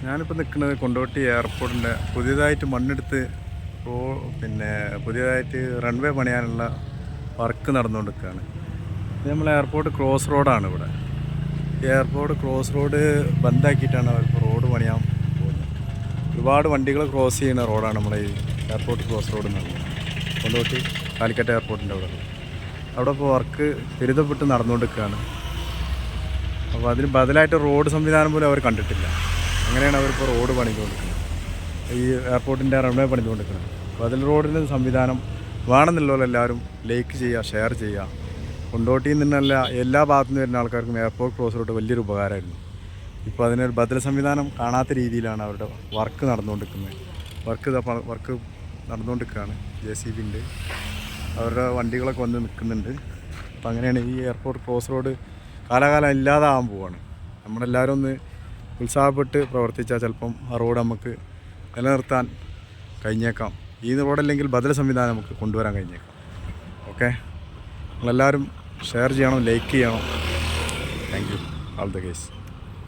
ഞാനിപ്പോൾ നിൽക്കുന്നത് കൊണ്ടോട്ടി എയർപോർട്ടിൻ്റെ പുതിയതായിട്ട് മണ്ണെടുത്ത് പുതിയതായിട്ട് റൺവേ പണിയാനുള്ള വർക്ക് നടന്നുകൊണ്ടിരിക്കുകയാണ്. ഇത് നമ്മൾ എയർപോർട്ട് ക്രോസ് റോഡാണ്. ഇവിടെ എയർപോർട്ട് ക്രോസ് റോഡ് ബന്ധാക്കിയിട്ടാണ് അവർക്ക് റോഡ് പണിയാൻ പോകുന്നത്. ഒരുപാട് വണ്ടികൾ ക്രോസ് ചെയ്യുന്ന റോഡാണ് നമ്മുടെ ഈ എയർപോർട്ട് ക്രോസ് റോഡ് എന്ന് പറയുന്നത്. കൊണ്ടോട്ടി കാലിക്കറ്റ് എയർപോർട്ടിൻ്റെ അവിടെ ഇപ്പോൾ വർക്ക് ത്വരിതപ്പെട്ട് നടന്നുകൊണ്ടിരിക്കുകയാണ്. അപ്പോൾ അതിന് ബദലായിട്ട് റോഡ് സംവിധാനം പോലും അവർ കണ്ടിട്ടില്ല. അങ്ങനെയാണ് അവരിപ്പോൾ റോഡ് പണിതുകൊണ്ടിരിക്കുന്നത്, ഈ എയർപോർട്ടിൻ്റെ റൺവേ പണിതുകൊണ്ടിരിക്കുന്നത്. അപ്പോൾ അതിൽ റോഡിൻ്റെ സംവിധാനം വേണമെന്നുള്ളവർ എല്ലാവരും ലൈക്ക് ചെയ്യുക, ഷെയർ ചെയ്യുക. കൊണ്ടോട്ടിയിൽ നിന്നല്ല എല്ലാ ഭാഗത്തു നിന്ന് വരുന്ന ആൾക്കാർക്കും എയർപോർട്ട് ക്രോസ് റോഡ് വലിയൊരു ഉപകാരമായിരുന്നു. ഇപ്പോൾ അതിനൊരു ബദൽ സംവിധാനം കാണാത്ത രീതിയിലാണ് അവരുടെ വർക്ക് നടന്നുകൊണ്ടിരിക്കുന്നത്. വർക്ക് നടന്നുകൊണ്ടിരിക്കുകയാണ്. JCB ഉണ്ട്, അവരുടെ വണ്ടികളൊക്കെ വന്ന് നിൽക്കുന്നുണ്ട്. അപ്പോൾ അങ്ങനെയാണ് ഈ എയർപോർട്ട് ക്രോസ് റോഡ് കാലാകാലം ഇല്ലാതാകാൻ പോവുകയാണ്. നമ്മളെല്ലാവരും ഒന്ന് ഉത്സാഹപ്പെട്ട് പ്രവർത്തിച്ചാൽ ചിലപ്പം ആ റോഡ് നമുക്ക് നിലനിർത്താൻ കഴിഞ്ഞേക്കാം. ഈ റോഡല്ലെങ്കിൽ ബദൽ സംവിധാനം നമുക്ക് കൊണ്ടുവരാൻ കഴിഞ്ഞേക്കാം. ഓക്കെ, നിങ്ങളെല്ലാവരും ഷെയർ ചെയ്യണം, ലൈക്ക് ചെയ്യണം. Thank you. All the case.